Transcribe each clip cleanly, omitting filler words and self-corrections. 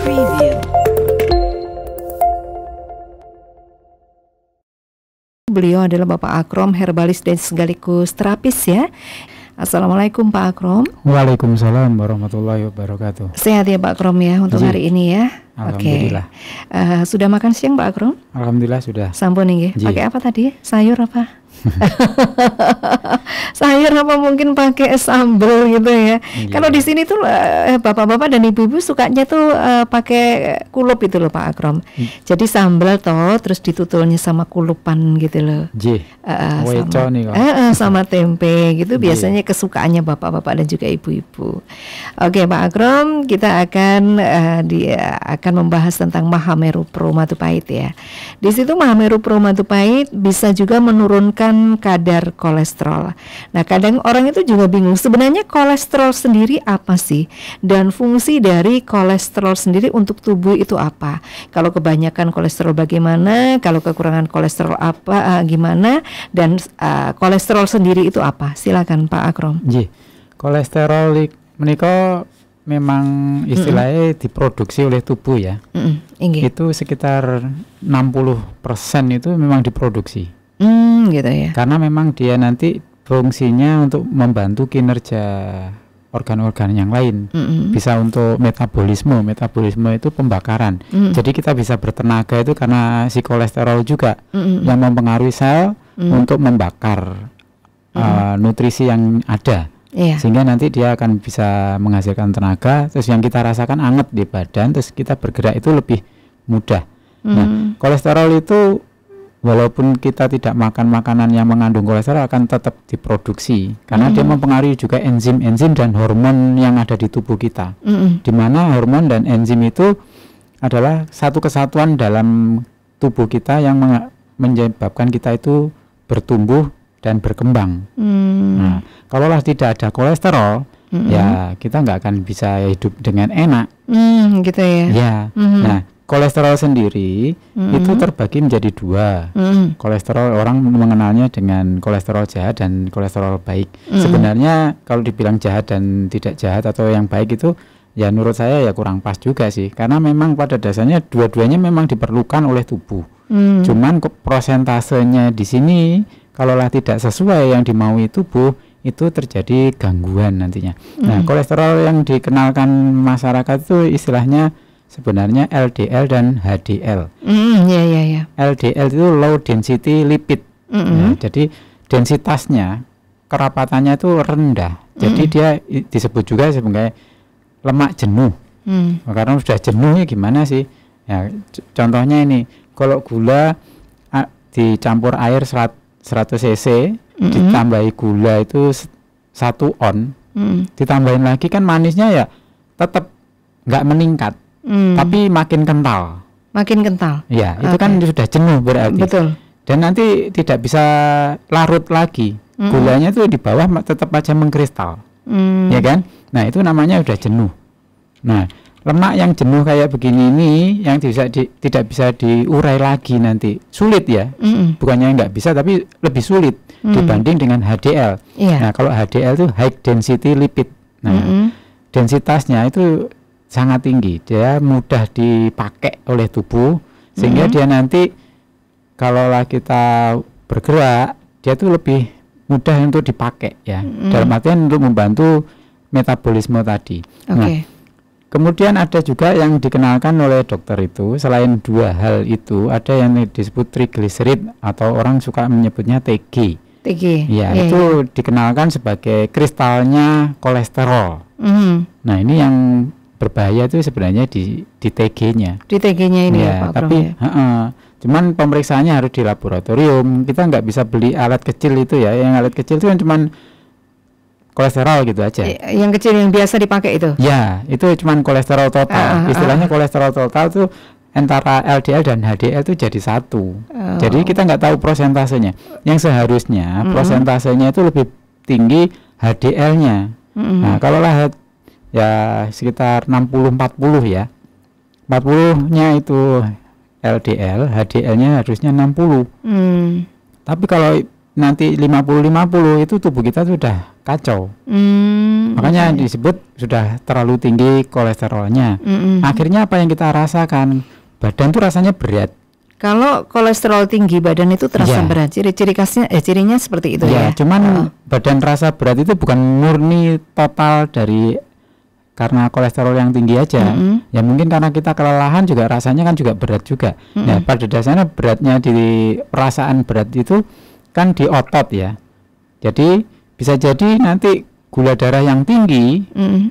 Preview. Beliau adalah Bapak Akrom, herbalis dan sekaligus terapis ya. Assalamualaikum Pak Akrom. Waalaikumsalam warahmatullahi wabarakatuh. Sehat ya Pak Akrom ya untuk hari ini ya. Alhamdulillah. Sudah makan siang Pak Akrom? Alhamdulillah sudah. Sampun nih. Pakai apa tadi? Sayur apa? Sayur apa mungkin pakai sambal gitu ya. Kalau di sini tuh bapak-bapak dan ibu-ibu sukanya tuh pakai kulup itu loh Pak Akrom. Jadi sambal toh terus ditutulnya sama kulupan gitu loh. Sama tempe gitu biasanya kesukaannya bapak-bapak dan juga ibu-ibu. Oke Pak Akrom, kita akan akan membahas tentang Mahameru Pro Matupait ya. Di situ Mahameru Pro Matupait bisa juga menurunkan kadar kolesterol. Nah, kadang orang itu juga bingung sebenarnya kolesterol sendiri apa sih? Dan fungsi dari kolesterol sendiri untuk tubuh itu apa? Kalau kebanyakan kolesterol bagaimana? Kalau kekurangan kolesterol apa gimana? Dan kolesterol sendiri itu apa? Silakan Pak Akrom. Kolesterol menika memang istilahnya diproduksi oleh tubuh ya. Itu sekitar 60% itu memang diproduksi. Gitu ya. Karena memang dia nanti fungsinya untuk membantu kinerja organ-organ yang lain. Bisa untuk metabolisme itu pembakaran. Jadi kita bisa bertenaga itu karena si kolesterol juga yang mempengaruhi sel untuk membakar nutrisi yang ada. Sehingga nanti dia akan bisa menghasilkan tenaga, terus yang kita rasakan anget di badan, terus kita bergerak itu lebih mudah. Nah, kolesterol itu walaupun kita tidak makan makanan yang mengandung kolesterol akan tetap diproduksi karena dia mempengaruhi juga enzim-enzim dan hormon yang ada di tubuh kita. Di mana hormon dan enzim itu adalah satu kesatuan dalam tubuh kita yang menyebabkan kita itu bertumbuh dan berkembang. Nah, kalaulah tidak ada kolesterol, ya kita nggak akan bisa hidup dengan enak. Gitu ya. Ya. Nah, kolesterol sendiri itu terbagi menjadi dua. Kolesterol orang mengenalnya dengan kolesterol jahat dan kolesterol baik. Sebenarnya kalau dibilang jahat dan tidak jahat atau yang baik itu ya menurut saya ya kurang pas juga sih. Karena memang pada dasarnya dua-duanya memang diperlukan oleh tubuh. Cuman prosentasenya di sini kalaulah tidak sesuai yang dimaui tubuh itu terjadi gangguan nantinya. Nah, kolesterol yang dikenalkan masyarakat itu istilahnya sebenarnya LDL dan HDL. LDL itu low density lipid. Nah, jadi densitasnya, kerapatannya itu rendah. Jadi dia disebut juga sebagai lemak jenuh. Karena sudah jenuh ya gimana sih? Ya, contohnya ini, kalau gula dicampur air 100 cc, ditambahi gula itu 1 on, ditambahin lagi kan manisnya ya tetap nggak meningkat. Tapi makin kental. Makin kental. Ya, itu kan sudah jenuh berarti. Betul. Dan nanti tidak bisa larut lagi. Gulanya itu di bawah tetap aja mengkristal. Ya kan? Nah, itu namanya sudah jenuh. Nah, lemak yang jenuh kayak begini ini yang tidak bisa diurai lagi nanti. Sulit ya. Bukannya nggak bisa tapi lebih sulit dibanding dengan HDL. Nah, kalau HDL itu high density lipid. Nah, densitasnya itu sangat tinggi, dia mudah dipakai oleh tubuh sehingga dia nanti kalaulah kita bergerak dia tuh lebih mudah untuk dipakai ya, dalam artian untuk membantu metabolisme tadi. Nah, kemudian ada juga yang dikenalkan oleh dokter itu selain dua hal itu ada yang disebut triglycerid atau orang suka menyebutnya TG. Ya, itu dikenalkan sebagai kristalnya kolesterol. Nah, ini yang berbahaya itu sebenarnya di TG-nya. Di TG-nya ini ya, Pak tapi cuman pemeriksaannya harus di laboratorium. Kita nggak bisa beli alat kecil itu ya. Yang alat kecil itu kan cuman kolesterol gitu aja. Yang kecil yang biasa dipakai itu? Ya, itu cuman kolesterol total. Istilahnya kolesterol total itu antara LDL dan HDL itu jadi satu. Jadi kita nggak tahu prosentasenya. Yang seharusnya prosentasenya itu lebih tinggi HDL-nya. Nah, kalaulah ya sekitar 60-40 ya. 40-nya itu LDL, HDL-nya harusnya 60. Tapi kalau nanti 50-50 itu tubuh kita sudah kacau. Makanya disebut sudah terlalu tinggi kolesterolnya. Akhirnya apa yang kita rasakan? Badan tuh rasanya berat. Kalau kolesterol tinggi badan itu terasa berat. Ciri-ciri khasnya cirinya seperti itu ya. Cuman badan rasa berat itu bukan murni total dari karena kolesterol yang tinggi aja. Ya mungkin karena kita kelelahan juga rasanya kan juga berat juga. Nah, pada dasarnya beratnya di perasaan berat itu kan di otot ya. Jadi bisa jadi nanti gula darah yang tinggi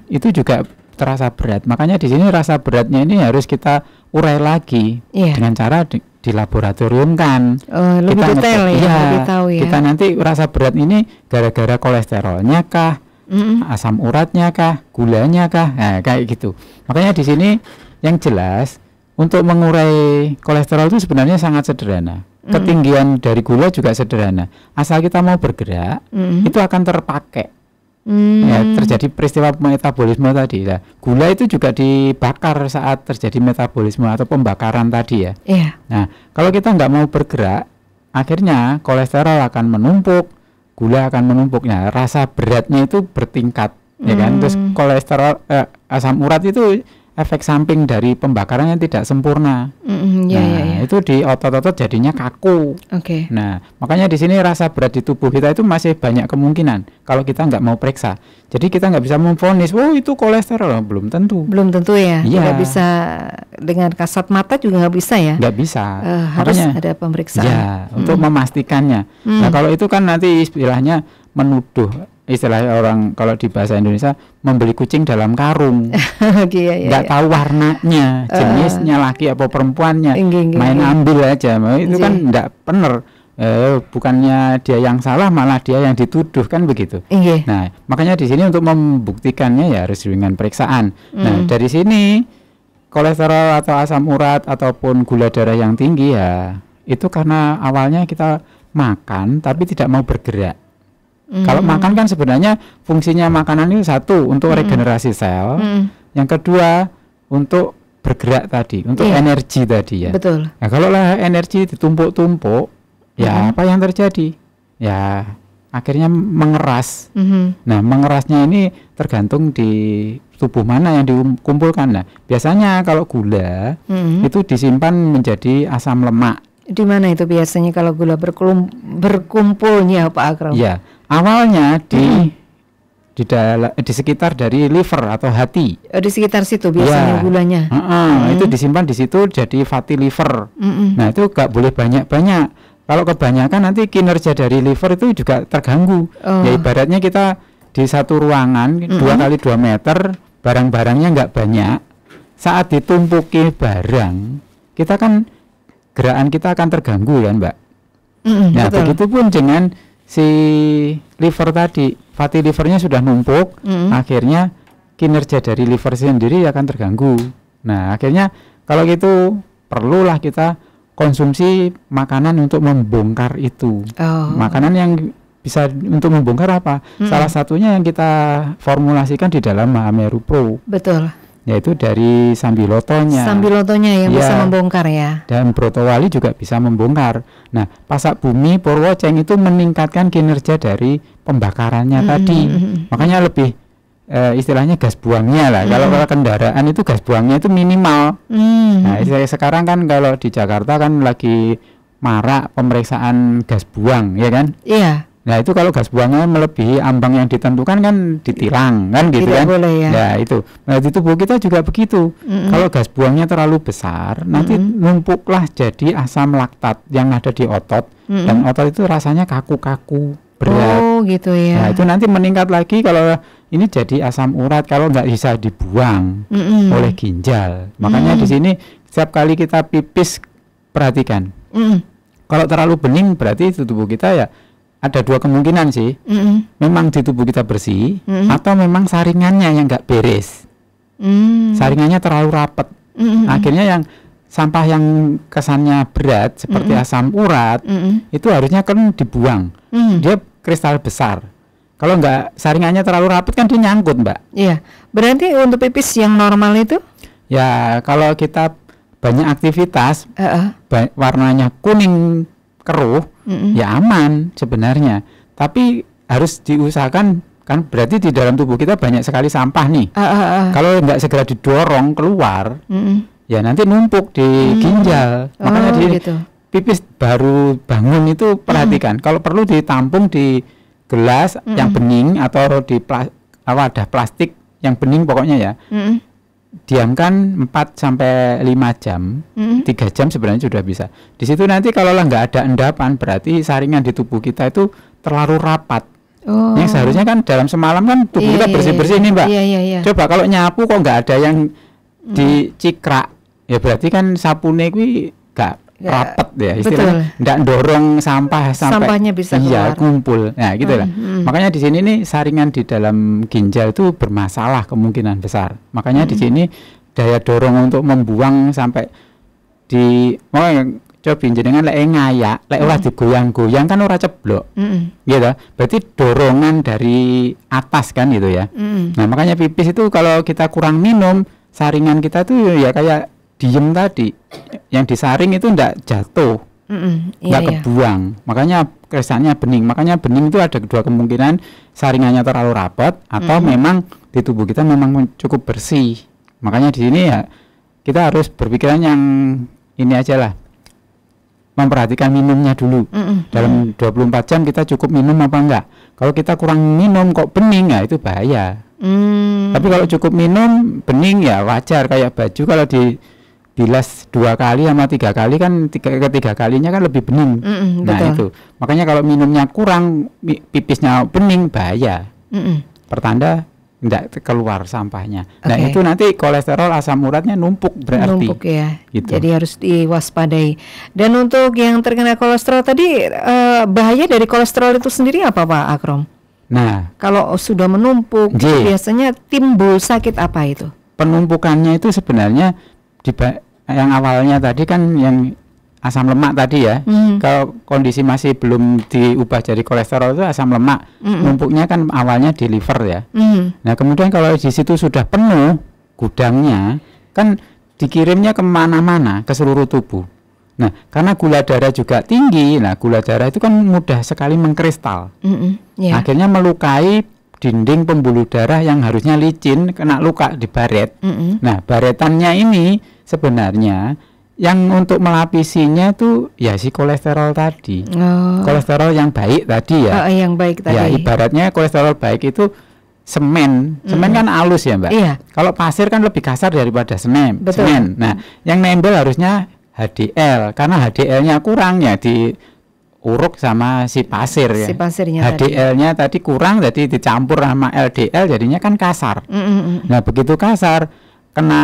itu juga terasa berat. Makanya di sini rasa beratnya ini harus kita urai lagi dengan cara di laboratorium kan. Lebih kita detail lebih tahu ya. Kita nanti rasa berat ini gara-gara kolesterolnya kah, asam uratnya kah, gulanya kah, nah, kayak gitu. Makanya di sini yang jelas untuk mengurai kolesterol itu sebenarnya sangat sederhana. Ketinggian dari gula juga sederhana. Asal kita mau bergerak, itu akan terpakai. Ya, terjadi peristiwa metabolisme tadi. Nah, gula itu juga dibakar saat terjadi metabolisme atau pembakaran tadi ya. Nah, kalau kita nggak mau bergerak, akhirnya kolesterol akan menumpuk, gula akan menumpuk. Nah, rasa beratnya itu bertingkat, ya kan? Terus kolesterol, asam urat itu efek samping dari pembakaran yang tidak sempurna. Itu di otot-otot jadinya kaku. Nah, makanya di sini rasa berat di tubuh kita itu masih banyak kemungkinan kalau kita nggak mau periksa. Jadi kita nggak bisa memvonis, oh itu kolesterol, belum tentu. Belum tentu ya. Tidak bisa dengan kasat mata juga nggak bisa ya. Nggak bisa. Harus makanya, ada pemeriksaan. Ya, untuk memastikannya. Nah, kalau itu kan nanti istilahnya menuduh. Istilah orang kalau di bahasa Indonesia membeli kucing dalam karung, nggak tahu warnanya, jenisnya laki apa perempuannya, main ambil aja, itu kan nggak benar. Bukannya dia yang salah, malah dia yang dituduh kan begitu. Nah, makanya di sini untuk membuktikannya ya harus dengan periksaan. Nah, dari sini kolesterol atau asam urat ataupun gula darah yang tinggi ya itu karena awalnya kita makan tapi tidak mau bergerak. Kalau makan kan sebenarnya fungsinya makanan itu satu untuk regenerasi sel, yang kedua untuk bergerak tadi, untuk energi tadi ya. Betul. Nah, kalau lah energi ditumpuk-tumpuk, ya apa yang terjadi? Ya akhirnya mengeras. Nah, mengerasnya ini tergantung di tubuh mana yang dikumpulkan. Nah, biasanya kalau gula itu disimpan menjadi asam lemak. Di mana itu biasanya kalau gula berkumpulnya Pak Akram? Ya, awalnya di sekitar dari liver atau hati. Di sekitar situ biasanya gulanya. Itu disimpan di situ jadi fatty liver. Nah, itu nggak boleh banyak-banyak. Kalau kebanyakan nanti kinerja dari liver itu juga terganggu. Ya ibaratnya kita di satu ruangan 2 kali 2 meter, barang-barangnya nggak banyak. Saat ditumpuki barang, kita kan gerakan kita akan terganggu kan Mbak. Nah, begitupun dengan si liver tadi, fatty livernya sudah numpuk, akhirnya kinerja dari liver sendiri akan terganggu. Nah, akhirnya kalau gitu perlulah kita konsumsi makanan untuk membongkar itu. Makanan yang bisa untuk membongkar apa? Salah satunya yang kita formulasikan di dalam Mahameru Pro. Betul. Yaitu dari sambilotonya. Sambilotonya yang bisa membongkar ya. Dan brotowali juga bisa membongkar. Nah, pasak bumi Purwoceng itu meningkatkan kinerja dari pembakarannya tadi. Makanya lebih istilahnya gas buangnya lah. Kalau kendaraan itu gas buangnya itu minimal. Nah, sekarang kan kalau di Jakarta kan lagi marak pemeriksaan gas buang, ya kan? Iya. Nah, itu kalau gas buangnya melebihi ambang yang ditentukan kan ditilang kan gitu. Tidak kan boleh ya. Nah, itu. Nah, di tubuh kita juga begitu. Kalau gas buangnya terlalu besar, nanti numpuklah jadi asam laktat yang ada di otot, dan otot itu rasanya kaku-kaku, berat. Oh, gitu ya. Nah, itu nanti meningkat lagi kalau ini jadi asam urat kalau nggak bisa dibuang oleh ginjal. Makanya di sini setiap kali kita pipis perhatikan. Kalau terlalu bening berarti di tubuh kita ya ada 2 kemungkinan sih. Memang di tubuh kita bersih, atau memang saringannya yang nggak beres. Saringannya terlalu rapat. Akhirnya yang sampah yang kesannya berat seperti asam urat itu harusnya kan dibuang. Dia kristal besar. Kalau nggak saringannya terlalu rapat kan dia nyangkut, Mbak. Iya. Berarti untuk pipis yang normal itu? Ya, kalau kita banyak aktivitas, warnanya kuning keruh, ya aman sebenarnya. Tapi harus diusahakan, kan berarti di dalam tubuh kita banyak sekali sampah nih. Kalau nggak segera didorong keluar, ya nanti numpuk di ginjal. Makanya gitu. Pipis baru bangun itu perhatikan. Kalau perlu ditampung di gelas yang bening atau di wadah plastik yang bening pokoknya ya. Diamkan 4 sampai 5 jam. 3 jam sebenarnya sudah bisa. Di situ nanti kalau nggak ada endapan, berarti saringan di tubuh kita itu terlalu rapat. Yang seharusnya kan dalam semalam kan tubuh kita bersih-bersih nih, Mbak. Coba kalau nyapu kok nggak ada yang dicikrak, ya berarti kan sapune kuwi nggak rapet ya istilahnya, nggak dorong sampahnya bisa keluar, kumpul. Nah gitu lah. Makanya di sini nih saringan di dalam ginjal itu bermasalah kemungkinan besar. Makanya di sini daya dorong untuk membuang sampai di coba jenengan lek ngayak, lek ora digoyang-goyang kan ora ceblok. Gitu. Berarti dorongan dari atas kan gitu ya. Nah, makanya pipis itu kalau kita kurang minum, saringan kita tuh ya kayak diem tadi. Yang disaring itu ndak jatuh. Nggak kebuang. Makanya kesannya bening. Makanya bening itu ada kedua kemungkinan, saringannya terlalu rapat atau memang di tubuh kita memang cukup bersih. Makanya di sini ya kita harus berpikiran yang ini aja lah. Memperhatikan minumnya dulu. Dalam 24 jam kita cukup minum apa enggak. Kalau kita kurang minum kok bening, ya itu bahaya. Tapi kalau cukup minum bening ya wajar. Kayak baju kalau dibilas 2 kali sama 3 kali kan ketiga kalinya kan lebih bening. Nah betul. Itu makanya kalau minumnya kurang, pipisnya bening, bahaya. Pertanda tidak keluar sampahnya. Nah itu nanti kolesterol asam uratnya numpuk berarti. Numpuk ya. Gitu. Jadi harus diwaspadai. Dan untuk yang terkena kolesterol tadi, bahaya dari kolesterol itu sendiri apa Pak Akrom? Nah kalau sudah menumpuk biasanya timbul sakit apa itu? Penumpukannya itu sebenarnya yang awalnya tadi kan yang asam lemak tadi ya. Kalau kondisi masih belum diubah jadi kolesterol itu asam lemak, numpuknya kan awalnya di liver ya. Nah kemudian kalau di situ sudah penuh gudangnya, kan dikirimnya kemana-mana ke seluruh tubuh. Nah karena gula darah juga tinggi, nah gula darah itu kan mudah sekali mengkristal. Akhirnya melukai dinding pembuluh darah yang harusnya licin, kena luka di baret. Nah baretannya ini sebenarnya yang untuk melapisinya tuh ya si kolesterol tadi. Kolesterol yang baik tadi ya. Yang baik tadi. Ya ibaratnya kolesterol baik itu semen. Semen kan halus ya Mbak. Iya. Kalau pasir kan lebih kasar daripada semen. Betul. Nah yang nempel harusnya HDL. Karena HDL-nya kurang ya diuruk sama si pasir ya. Si pasirnya HDL-nya tadi kurang, jadi dicampur sama LDL jadinya kan kasar. Nah begitu kasar kena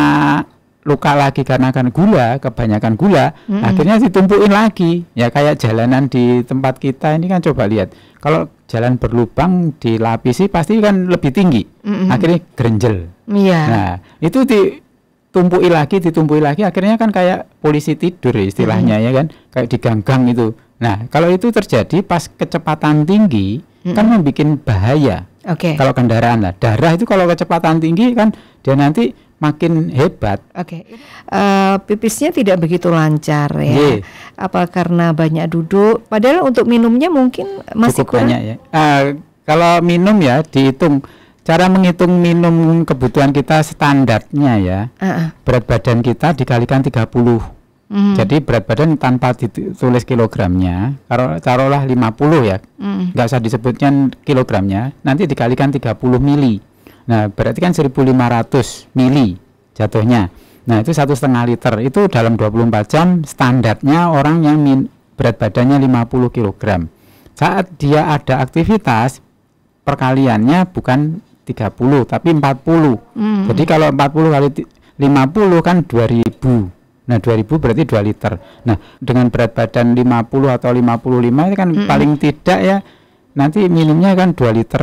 luka lagi karena kan gula, kebanyakan gula, akhirnya ditumpuin lagi. Ya kayak jalanan di tempat kita ini kan, coba lihat. Kalau jalan berlubang dilapisi pasti kan lebih tinggi. Akhirnya gerenjel. Nah, itu ditumpui lagi, akhirnya kan kayak polisi tidur istilahnya ya kan, kayak diganggang itu. Nah, kalau itu terjadi pas kecepatan tinggi kan membuat bahaya. Kalau kendaraan lah, darah itu kalau kecepatan tinggi kan dia nanti makin hebat. Pipisnya tidak begitu lancar ya. Apa karena banyak duduk? Padahal untuk minumnya mungkin masih cukup kurang. Banyak ya. Kalau minum ya dihitung. Cara menghitung minum kebutuhan kita standarnya ya. Berat badan kita dikalikan 30. Jadi berat badan tanpa ditulis kilogramnya, kalau taruhlah 50 ya. Nggak usah disebutkan kilogramnya, nanti dikalikan 30 mili. Nah berarti kan 1.500 mili jatuhnya. Nah itu 1,5 liter. Itu dalam 24 jam standarnya orang yang berat badannya 50 kg. Saat dia ada aktivitas, perkaliannya bukan 30 tapi 40. Jadi kalau 40 kali 50 kan 2.000. Nah 2.000 berarti 2 liter. Nah dengan berat badan 50 atau 55 itu kan paling tidak ya nanti minumnya kan 2,5 liter.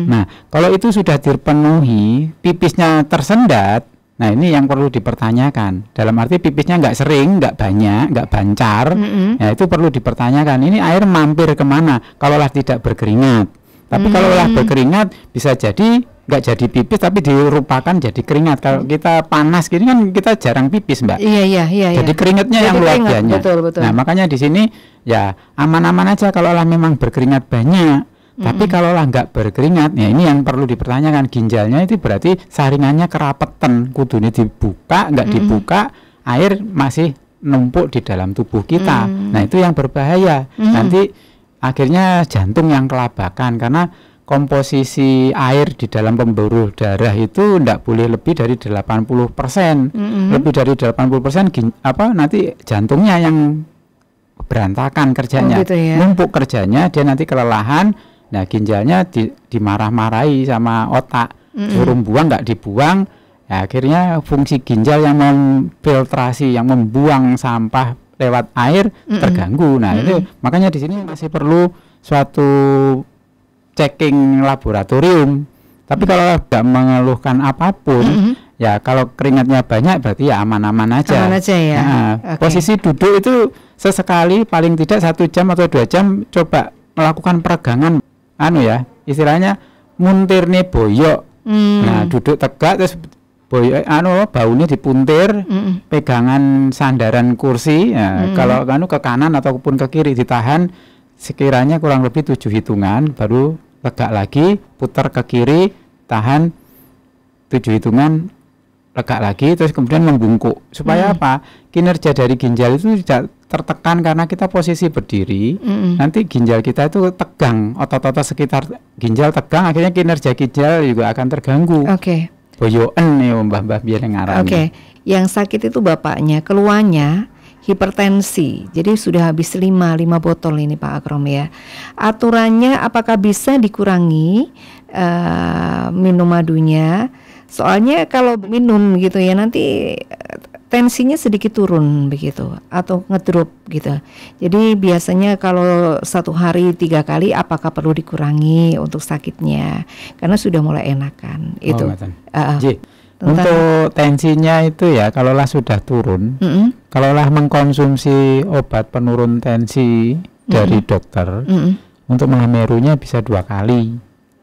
Nah kalau itu sudah dipenuhi, pipisnya tersendat, nah ini yang perlu dipertanyakan. Dalam arti pipisnya nggak sering, nggak banyak, nggak bancar, ya itu perlu dipertanyakan. Ini air mampir kemana? Kalaulah tidak berkeringat. Tapi kalaulah berkeringat bisa jadi nggak jadi pipis tapi dirupakan jadi keringat. Kalau kita panas gini kan kita jarang pipis, Mbak. Iya. Jadi keringatnya Jadi yang luar keringat, biasa. betul. Nah, makanya di sini ya aman-aman aja kalau lah memang berkeringat banyak. Tapi kalau lah nggak berkeringat, ya ini yang perlu dipertanyakan, ginjalnya itu berarti saringannya kerapetan, kudunya dibuka, nggak dibuka, air masih numpuk di dalam tubuh kita. Nah, itu yang berbahaya. Nanti akhirnya jantung yang kelabakan karena komposisi air di dalam pembuluh darah itu tidak boleh lebih dari 80%. Lebih dari 80% nanti jantungnya yang berantakan kerjanya. gitu ya. Numpuk kerjanya, dia nanti kelelahan. Nah, ginjalnya dimarah-marahi sama otak. Suruh buang nggak dibuang. Ya, akhirnya fungsi ginjal yang memfiltrasi, yang membuang sampah lewat air terganggu. Nah, itu makanya di sini masih perlu suatu checking laboratorium. Tapi kalau tidak mengeluhkan apapun, ya kalau keringatnya banyak berarti ya aman-aman aja. Aman aja ya. Nah, posisi duduk itu sesekali paling tidak 1 jam atau 2 jam coba melakukan peregangan, istilahnya muntir nih boyok. Nah, duduk tegak terus boyok, baunya dipuntir, pegangan sandaran kursi. Nah, kalau ke kanan ataupun ke kiri ditahan sekiranya kurang lebih 7 hitungan, baru tegak lagi, putar ke kiri, tahan 7 hitungan, tegak lagi, terus kemudian membungkuk. Supaya apa? Kinerja dari ginjal itu tidak tertekan karena kita posisi berdiri. Nanti ginjal kita itu tegang, otot-otot sekitar ginjal tegang, akhirnya kinerja ginjal juga akan terganggu. Boyoken nih mbah-mbah biar ngarani. Yang sakit itu bapaknya, keluarnya hipertensi. Jadi sudah habis 5 botol ini Pak Akrom ya. Aturannya apakah bisa dikurangi minum madunya? Soalnya kalau minum gitu ya nanti tensinya sedikit turun begitu atau ngedrop gitu. Jadi biasanya kalau 1 hari 3 kali apakah perlu dikurangi untuk sakitnya? Karena sudah mulai enakan itu. Untuk tensinya itu ya kalaulah sudah turun, kalaulah mengkonsumsi obat penurun tensi dari dokter, untuk Mahamerunya bisa 2 kali.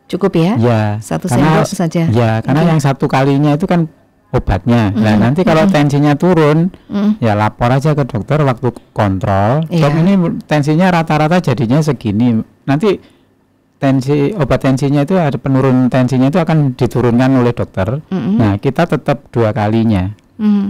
Cukup ya? Ya, 1 sendok saja. Ya, karena yang 1 kalinya itu kan obatnya. Nah, nanti kalau tensinya turun, ya lapor aja ke dokter waktu kontrol. Dok, ini tensinya rata-rata jadinya segini. Nanti obat tensinya itu ada penurun tensinya itu akan diturunkan oleh dokter. Nah, kita tetap 2 kalinya.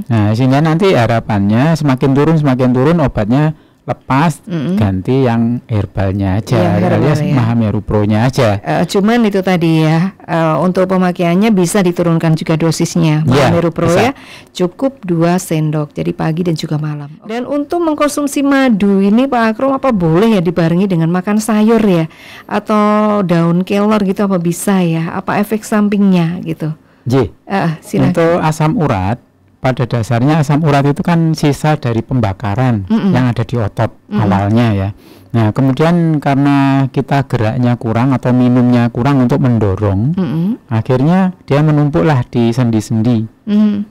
Nah, sehingga nanti harapannya semakin turun obatnya lepas, ganti yang herbalnya aja, alias Mahameru Pro-nya aja. Cuman itu tadi ya, untuk pemakaiannya bisa diturunkan juga dosisnya. Mahameru Pro ya, cukup 2 sendok, jadi pagi dan juga malam. Dan untuk mengkonsumsi madu ini Pak Akrom, apa boleh ya dibarengi dengan makan sayur ya, atau daun kelor gitu, apa bisa ya? Apa efek sampingnya gitu? Silakan. Untuk asam urat, pada dasarnya asam urat itu kan sisa dari pembakaran yang ada di otot awalnya ya. Nah, kemudian karena kita geraknya kurang atau minumnya kurang untuk mendorong, akhirnya dia menumpuklah di sendi-sendi.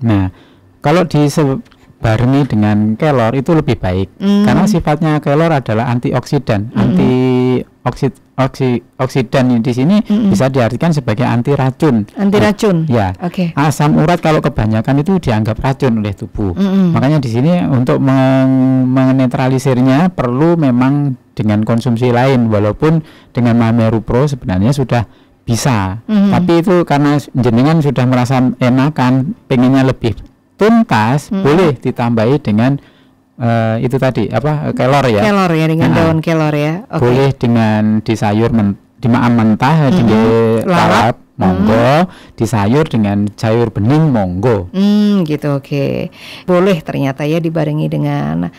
Nah, kalau dibarengi dengan kelor itu lebih baik, karena sifatnya kelor adalah antioksidan, oksidan di sini bisa diartikan sebagai anti racun. Anti racun. Ya. Asam urat kalau kebanyakan itu dianggap racun oleh tubuh. Makanya di sini untuk menetralisirnya perlu memang dengan konsumsi lain, walaupun dengan Mahameru Pro sebenarnya sudah bisa. Tapi itu karena jenengan sudah merasa enakan, pengennya lebih tuntas, boleh ditambahi dengan itu tadi kelor ya. Kelor ya, dengan daun kelor ya. Boleh dengan di sayur di maam mentah, di lalap monggo, di sayur dengan sayur bening monggo. Gitu, boleh ternyata ya dibarengi dengan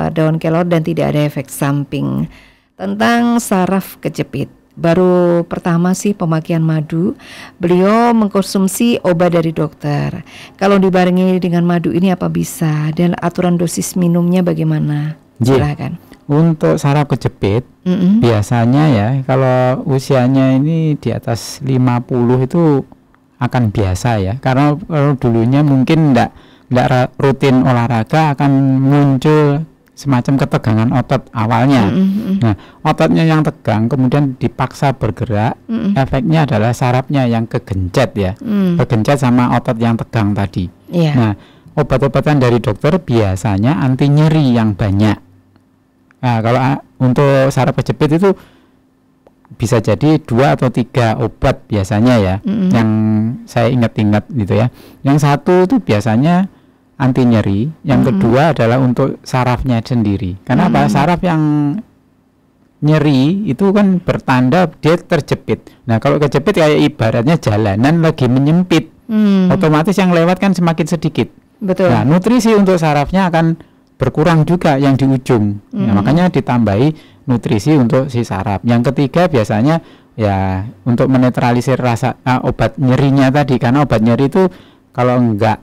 daun kelor dan tidak ada efek samping. Tentang saraf kejepit, baru pertama sih pemakaian madu, beliau mengkonsumsi obat dari dokter. Kalau dibarengi dengan madu ini apa bisa, dan aturan dosis minumnya bagaimana? Silakan. Untuk saraf kejepit biasanya ya kalau usianya ini di atas 50 itu akan biasa ya, karena kalau dulunya mungkin enggak rutin olahraga akan muncul semacam ketegangan otot awalnya. Nah, ototnya yang tegang kemudian dipaksa bergerak, efeknya adalah sarafnya yang kegencet ya, kegencet sama otot yang tegang tadi. Nah, obat-obatan dari dokter biasanya anti nyeri yang banyak. Nah, kalau untuk saraf kejepit itu bisa jadi 2 atau 3 obat biasanya ya, yang saya ingat-ingat gitu ya. Yang satu itu biasanya anti nyeri, yang kedua adalah untuk sarafnya sendiri. Karena apa? Saraf yang nyeri itu kan bertanda dia terjepit. Nah, kalau kejepit kayak ibaratnya jalanan lagi menyempit, otomatis yang lewat kan semakin sedikit. Betul. Nah, nutrisi untuk sarafnya akan berkurang juga yang di ujung. Nah, makanya ditambahi nutrisi untuk si saraf. Yang ketiga biasanya ya untuk menetralisir rasa obat nyerinya tadi, karena obat nyeri itu kalau enggak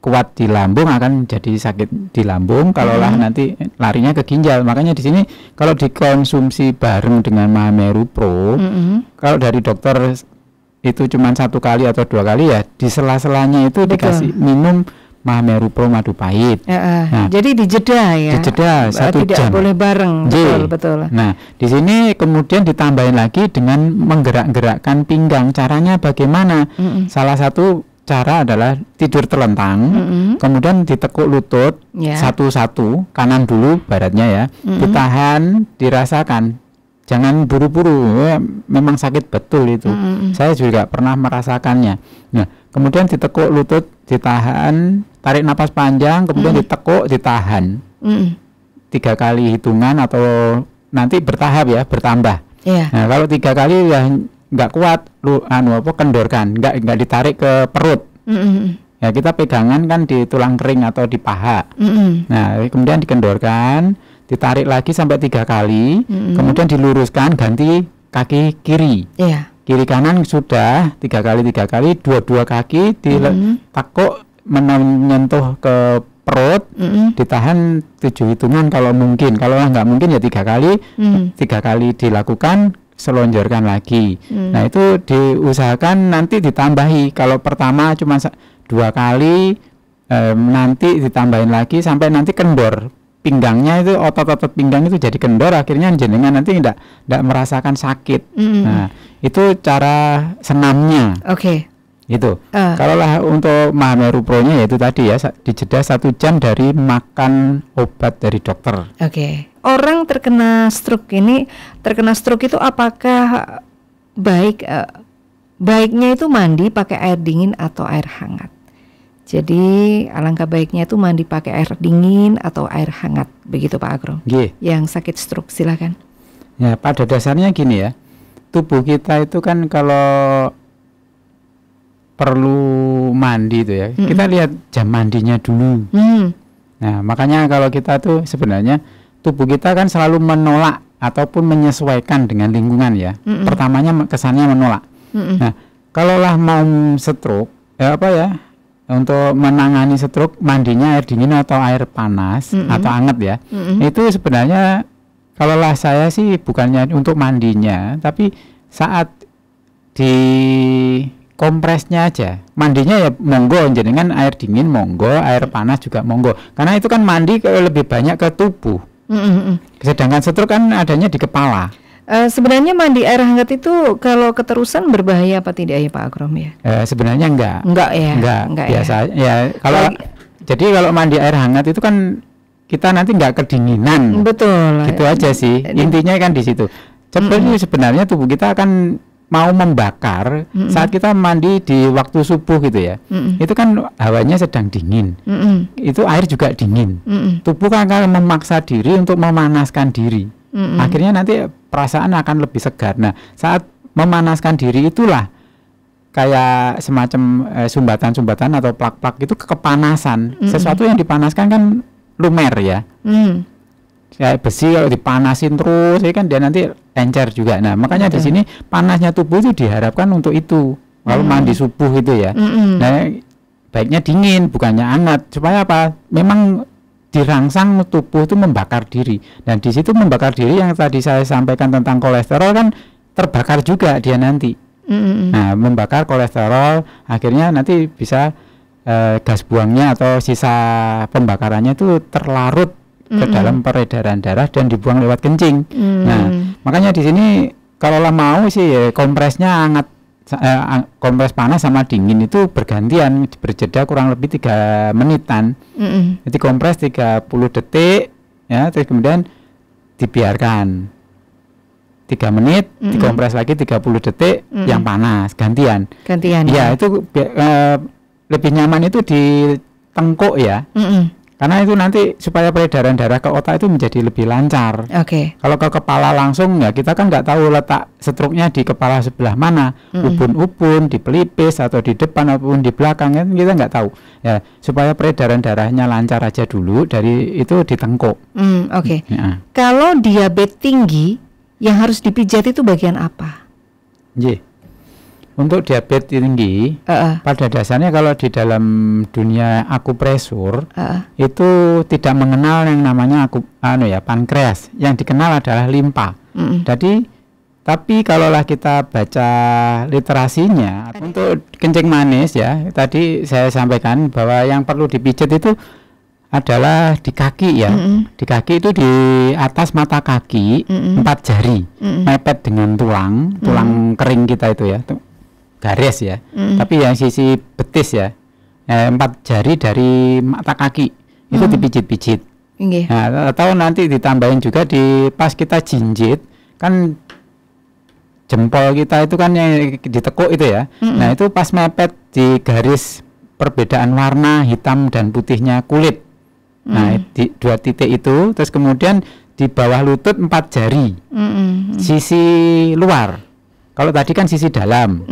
kuat di lambung akan jadi sakit di lambung, kalaulah nanti larinya ke ginjal. Makanya di sini kalau dikonsumsi bareng dengan Mahameru Pro, kalau dari dokter itu cuma 1 kali atau 2 kali ya, di sela-selanya itu dikasih minum Mahameru Pro madu pahit. Nah, jadi dijeda ya. Dijeda 1 tidak jam. Tidak boleh bareng. Betul. Nah, di sini kemudian ditambahin lagi dengan menggerak-gerakkan pinggang. Caranya bagaimana? Salah satu cara adalah tidur telentang, kemudian ditekuk lutut satu-satu, kanan dulu baratnya ya, ditahan, dirasakan, jangan buru-buru, memang sakit betul itu. Saya juga pernah merasakannya. Nah, kemudian ditekuk lutut, ditahan, tarik napas panjang, kemudian ditekuk, ditahan, 3 kali hitungan atau nanti bertahap ya, bertambah. Nah, kalau 3 kali ya nggak kuat, kendorkan, nggak ditarik ke perut. Ya, kita pegangan kan di tulang kering atau di paha. Nah, kemudian dikendorkan, ditarik lagi sampai 3 kali, kemudian diluruskan, ganti kaki kiri. Kiri kanan sudah 3 kali, dua kaki ditekuk menyentuh ke perut, ditahan 7 hitungan kalau mungkin. Kalau nggak mungkin ya 3 kali, 3 kali dilakukan, selonjorkan lagi. Nah, itu diusahakan nanti ditambahi. Kalau pertama cuma 2 kali, nanti ditambahin lagi sampai nanti kendor. Pinggangnya itu, otot-otot pinggang itu jadi kendor, akhirnya jenengan nanti tidak merasakan sakit. Nah, itu cara senamnya. Itu. Kalau lah untuk Mahameru Pro-nya yaitu tadi ya, dijeda 1 jam dari makan obat dari dokter. Orang terkena stroke itu apakah baiknya itu mandi pakai air dingin atau air hangat? Jadi alangkah baiknya itu mandi pakai air dingin atau air hangat, begitu Pak Agrom? Yang sakit stroke, silakan. Ya, pada dasarnya gini ya, tubuh kita itu kan kalau perlu mandi itu ya, kita lihat jam mandinya dulu. Nah, makanya kalau kita tuh sebenarnya tubuh kita kan selalu menolak ataupun menyesuaikan dengan lingkungan ya. Pertamanya kesannya menolak. Nah, kalaulah mau stroke, untuk menangani stroke mandinya air dingin atau air panas atau hangat ya. Itu sebenarnya kalaulah saya sih bukannya untuk mandinya, tapi saat di kompresnya aja. Mandinya ya monggo, jenengan air dingin monggo, air panas juga monggo. Karena itu kan mandi lebih banyak ke tubuh. Sedangkan stroke kan adanya di kepala. Sebenarnya mandi air hangat itu kalau keterusan berbahaya apa tidak ya Pak Agrom ya? Sebenarnya enggak biasa ya. Jadi kalau mandi air hangat itu kan kita nanti enggak kedinginan. Betul. Gitu aja sih. Intinya kan di situ. Sebenarnya tubuh kita akan mau membakar saat kita mandi di waktu subuh gitu ya. Itu kan hawanya sedang dingin. Itu air juga dingin. Tubuh kan akan memaksa diri untuk memanaskan diri. Akhirnya nanti perasaan akan lebih segar. Nah, saat memanaskan diri itulah kayak semacam sumbatan-sumbatan atau plak-plak itu kepanasan. Sesuatu yang dipanaskan kan lumer ya. Kayak besi kalau dipanasin terus, ya kan dia nanti encer juga. Nah, makanya di sini panasnya tubuh itu diharapkan untuk itu. Kalau mandi subuh itu ya. Nah, baiknya dingin, bukannya hangat. Supaya apa? Memang dirangsang tubuh itu membakar diri. Dan di situ membakar diri yang tadi saya sampaikan tentang kolesterol kan terbakar juga dia nanti. Nah, membakar kolesterol, akhirnya nanti bisa gas buangnya atau sisa pembakarannya itu terlarut ke dalam peredaran darah dan dibuang lewat kencing. Nah, makanya di sini kalau mau sih ya kompresnya hangat, kompres panas sama dingin itu bergantian, berjeda kurang lebih 3 menitan. Jadi kompres 30 detik ya, terus kemudian dibiarkan 3 menit, dikompres lagi 30 detik yang panas, gantian. Iya, itu lebih nyaman itu di tengkuk ya. Karena itu nanti supaya peredaran darah ke otak itu menjadi lebih lancar. Kalau ke kepala langsung ya kita kan nggak tahu letak stroke-nya di kepala sebelah mana, ubun-ubun, di pelipis atau di depan ataupun di belakang, kan kita nggak tahu. Ya, supaya peredaran darahnya lancar aja dulu, dari itu di tengkuk. Ya. Kalau diabetes tinggi yang harus dipijat itu bagian apa? Untuk diabetes tinggi, pada dasarnya kalau di dalam dunia akupresur itu tidak mengenal yang namanya pankreas. Yang dikenal adalah limpa. Jadi, tapi kalaulah kita baca literasinya untuk kencing manis ya, tadi saya sampaikan bahwa yang perlu dipijat itu adalah di kaki ya. Di kaki itu di atas mata kaki 4 jari mepet dengan tulang kering kita itu ya. Garis ya, tapi yang sisi betis ya, 4 jari dari mata kaki itu dipijit-pijit. Nah, atau nanti ditambahin juga pas kita jinjit kan jempol kita itu kan yang ditekuk itu ya. Nah itu pas mepet di garis perbedaan warna hitam dan putihnya kulit. Nah di 2 titik itu, terus kemudian di bawah lutut 4 jari sisi luar. Kalau tadi kan sisi dalam,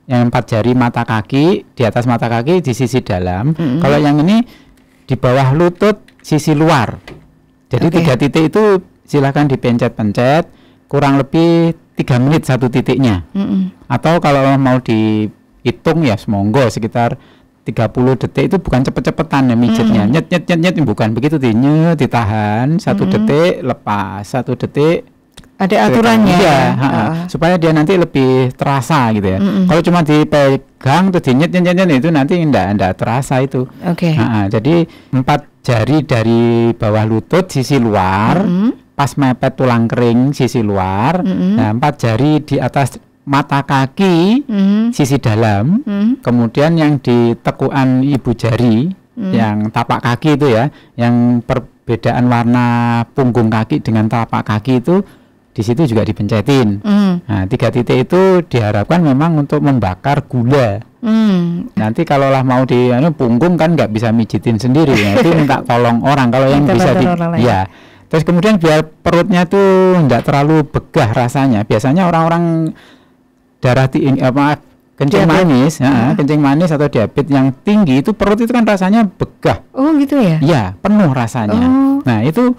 yang 4 jari mata kaki, di atas mata kaki di sisi dalam. Kalau yang ini di bawah lutut sisi luar. Jadi 3 titik itu silahkan dipencet-pencet, kurang lebih 3 menit 1 titiknya. Atau kalau mau dihitung ya semonggo sekitar 30 detik, itu bukan cepet-cepetan ya mijitnya. Nyet bukan begitu, ditahan 1 detik, lepas 1 detik. Ada aturannya ya, supaya dia nanti lebih terasa gitu ya. Kalau cuma dipegang terus dinyet itu nanti enggak terasa itu. Jadi 4 jari dari bawah lutut sisi luar, pas mepet tulang kering sisi luar. Nah 4 jari di atas mata kaki sisi dalam. Kemudian yang di tekukan ibu jari, yang tapak kaki itu ya, yang perbedaan warna punggung kaki dengan tapak kaki itu di situ juga dipencetin. Nah 3 titik itu diharapkan memang untuk membakar gula. Nanti kalaulah mau di punggung kan nggak bisa mijitin sendiri ya, itu minta tolong orang. Kalau yang bisa ya. Terus kemudian biar perutnya tuh nggak terlalu begah rasanya. Biasanya orang-orang darah kencing manis, kencing manis atau diabetes yang tinggi itu perut itu kan rasanya begah. Oh gitu ya? Iya, penuh rasanya. Nah itu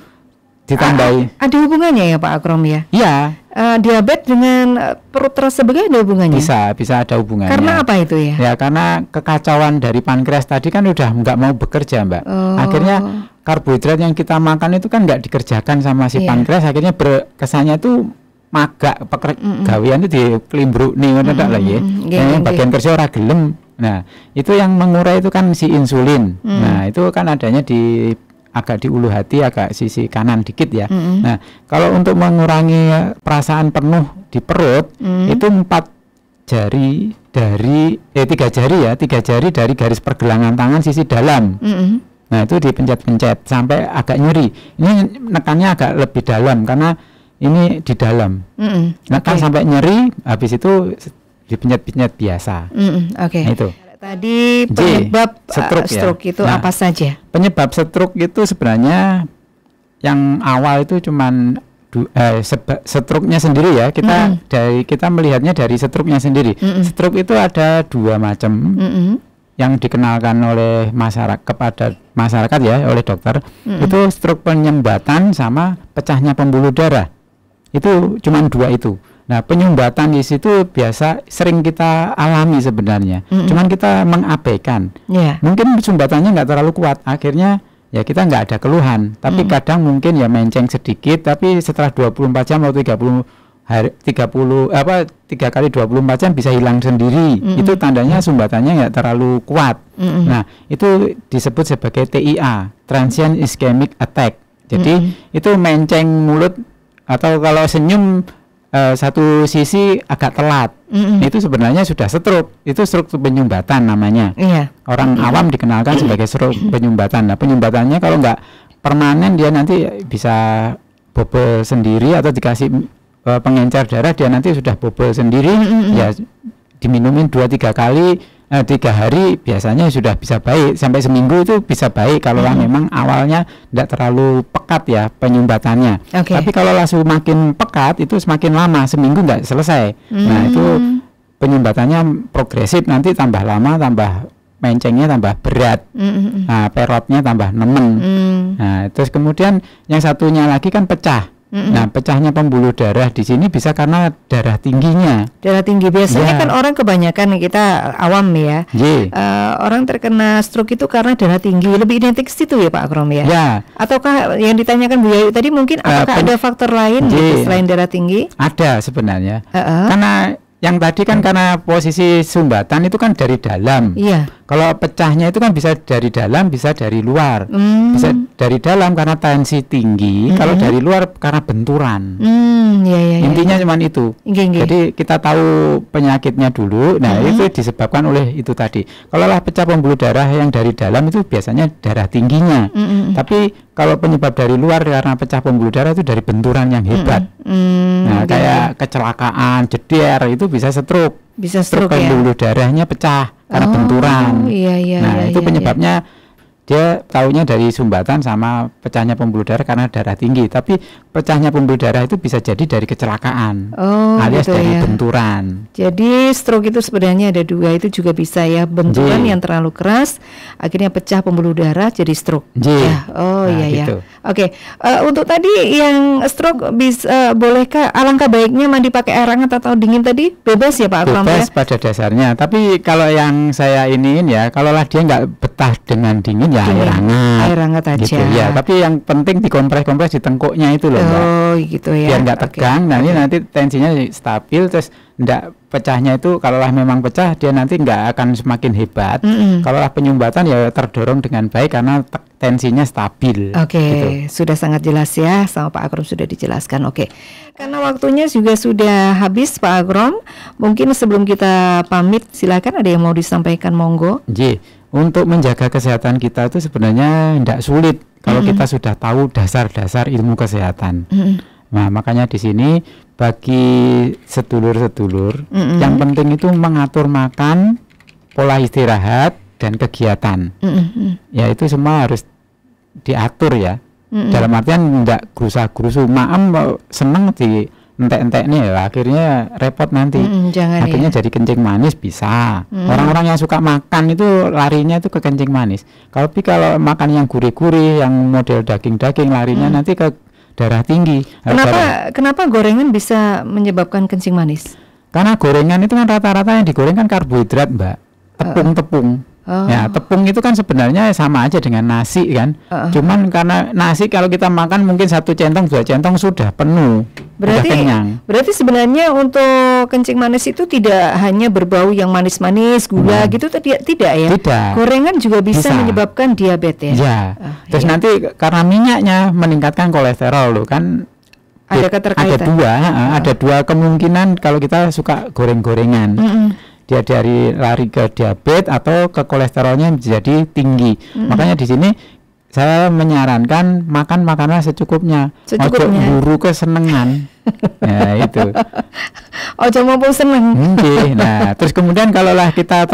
ditambahi. Ada hubungannya ya Pak Akrom ya? Iya. Diabetes dengan perut terasa begah ada hubungannya? Bisa ada hubungannya. Karena apa itu ya? Ya karena kekacauan dari pankreas tadi kan udah nggak mau bekerja Mbak. Akhirnya karbohidrat yang kita makan itu kan nggak dikerjakan sama si pankreas. Akhirnya kesannya itu magak, gawean itu dikelimbruk nih lagi. Bagian kerja ora gelem. Nah itu yang mengurai itu kan si insulin. Nah itu kan adanya agak di ulu hati, agak sisi kanan dikit ya. Nah, kalau untuk mengurangi perasaan penuh di perut, itu 4 jari dari 3 jari ya, 3 jari dari garis pergelangan tangan sisi dalam. Nah, itu dipencet-pencet sampai agak nyeri. Ini nekannya agak lebih dalam karena ini di dalam. Nekan sampai nyeri, habis itu dipencet-pencet biasa. Nah, itu. Tadi penyebab stroke itu apa saja? Penyebab stroke itu sebenarnya yang awal itu cuman stroke-nya sendiri ya. Kita melihatnya dari stroke-nya sendiri. Stroke itu ada 2 macam. Yang dikenalkan oleh kepada masyarakat ya, oleh dokter. Itu stroke penyumbatan sama pecahnya pembuluh darah. Itu cuman 2 itu. Nah, penyumbatan di situ biasa sering kita alami sebenarnya. Cuman kita mengabaikan. Mungkin sumbatannya nggak terlalu kuat. Akhirnya ya kita nggak ada keluhan. Tapi kadang mungkin ya menceng sedikit. Tapi setelah 24 jam atau 3 kali 24 jam bisa hilang sendiri. Itu tandanya sumbatannya nggak terlalu kuat. Nah, itu disebut sebagai TIA, Transient Ischemic Attack. Jadi itu menceng mulut atau kalau senyum satu sisi agak telat. Itu sebenarnya sudah stroke. Itu stroke penyumbatan namanya. Orang awam dikenalkan sebagai stroke penyumbatan. Nah, penyumbatannya kalau nggak permanen dia nanti bisa bobol sendiri atau dikasih pengencer darah dia nanti sudah bobol sendiri. Ya diminumin 2-3 kali 3 hari biasanya sudah bisa baik, sampai seminggu itu bisa baik kalau memang awalnya tidak terlalu pekat ya penyumbatannya. Tapi kalau langsung makin pekat itu semakin lama, seminggu nggak selesai. Nah itu penyumbatannya progresif, nanti tambah lama, tambah mencengnya tambah berat, nah, perotnya tambah nemen. Nah terus kemudian yang satunya lagi kan pecah. Nah, pecahnya pembuluh darah di sini bisa karena darah tingginya. Darah tinggi biasanya kan orang kebanyakan kita awam ya. Orang terkena stroke itu karena darah tinggi. Lebih identik situ ya Pak Akrom ya. Ataukah yang ditanyakan Bu Yayu tadi mungkin apakah ada faktor lain gitu, selain darah tinggi? Ada sebenarnya. Karena yang tadi kan karena posisi sumbatan itu kan dari dalam. Kalau pecahnya itu kan bisa dari dalam, bisa dari luar. Bisa dari dalam karena tensi tinggi, kalau dari luar karena benturan. Intinya cuma itu. Jadi kita tahu penyakitnya dulu. Nah, itu disebabkan oleh itu tadi. Kalau lah pecah pembuluh darah yang dari dalam itu biasanya darah tingginya. Tapi kalau penyebab dari luar karena pecah pembuluh darah itu dari benturan yang hebat. Nah, kayak kecelakaan, jeder itu bisa stroke. Bisa stroke ya. Pembuluh darahnya pecah karena benturan. Nah, itu penyebabnya dia taunya dari sumbatan sama pecahnya pembuluh darah karena darah tinggi. Tapi pecahnya pembuluh darah itu bisa jadi dari kecelakaan, alias gitu dari benturan. Jadi stroke itu sebenarnya ada dua, itu juga bisa ya, benturan yang terlalu keras akhirnya pecah pembuluh darah jadi stroke. Gitu. Oke, untuk tadi yang stroke bisa bolehkah, alangkah baiknya mandi pakai air hangat atau dingin tadi? Bebas ya Pak Akram? Bebas pada dasarnya. Tapi kalau yang saya iniin ya, kalau lah dia nggak betah dengan dingin ya air hangat aja. Gitu, ya. Tapi yang penting dikompres-kompres di tengkuknya itu loh, Mbak. Gitu ya. Biar nggak tegang. Nanti tensinya stabil, terus nggak pecahnya itu kalau lah memang pecah dia nanti nggak akan semakin hebat. Kalau lah penyumbatan ya terdorong dengan baik karena tensinya stabil. Gitu. Sudah sangat jelas ya, sama Pak Akrom sudah dijelaskan. Karena waktunya juga sudah habis Pak Akrom, mungkin sebelum kita pamit silakan ada yang mau disampaikan, monggo. Untuk menjaga kesehatan kita itu sebenarnya tidak sulit kalau kita sudah tahu dasar-dasar ilmu kesehatan. Nah, makanya di sini bagi sedulur-sedulur yang penting itu mengatur makan, pola istirahat dan kegiatan. Ya itu semua harus diatur ya. Dalam artian tidak gerusa-gerusu, seneng di entek-entek nih ya, akhirnya repot nanti. Akhirnya jadi kencing manis bisa. Orang-orang yang suka makan itu larinya itu ke kencing manis. Tapi kalau makan yang gurih-gurih, yang model daging-daging, larinya nanti ke darah tinggi. Kenapa gorengan bisa menyebabkan kencing manis? Karena gorengan itu kan rata-rata yang digoreng kan karbohidrat, Mbak. Tepung-tepung. Ya, tepung itu kan sebenarnya sama aja dengan nasi kan. Cuman karena nasi kalau kita makan mungkin 1 centong 2 centong sudah penuh. Berarti sebenarnya untuk kencing manis itu tidak hanya berbau yang manis-manis, gula gitu, tidak ya? Tidak. Gorengan juga bisa menyebabkan diabetes ya. Terus nanti karena minyaknya meningkatkan kolesterol loh kan. Ada keterkaitan. Ada dua kemungkinan kalau kita suka goreng-gorengan. Dia dari lari ke diabetes atau ke kolesterolnya menjadi tinggi. Makanya di sini saya menyarankan makan makanlah secukupnya. Ojo buru kesenengan. Ya itu. Ojo mau seneng. Nah, terus kemudian kalau lah kita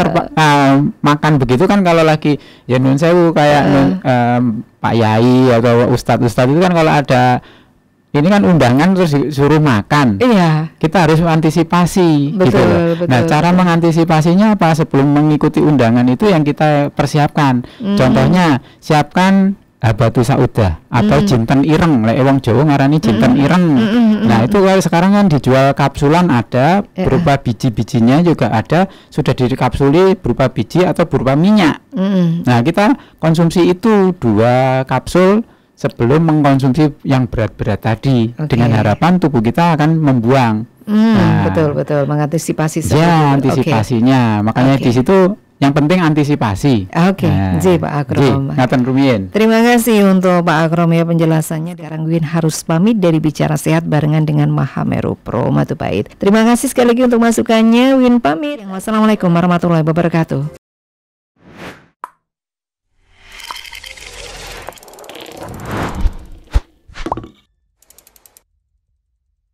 makan begitu kan, kalau lagi ya nun sewu kayak Pak Yai atau Ustadz itu kan kalau ada ini kan undangan terus suruh makan. Kita harus antisipasi. Betul. Nah, cara mengantisipasinya apa? Sebelum mengikuti undangan itu yang kita persiapkan. Contohnya, siapkan batu saudah atau jinten ireng. Lek wong Jawa ngarani jinten ireng. Nah, itu kalau sekarang kan dijual kapsulan ada, berupa biji-bijinya juga ada, sudah dikapsuli berupa biji atau berupa minyak. Nah, kita konsumsi itu 2 kapsul sebelum mengkonsumsi yang berat-berat tadi, dengan harapan tubuh kita akan membuang. Betul mengantisipasi. Antisipasinya. Makanya di situ Yang penting antisipasi. Oke, Pak Akrom. Ngaten rumiyin. Terima kasih untuk Pak Akrom ya penjelasannya. Sekarang Win harus pamit dari Bicara Sehat barengan dengan Mahameru Pro Matupait. Terima kasih sekali lagi untuk masukannya. Win pamit. Wassalamualaikum warahmatullahi wabarakatuh.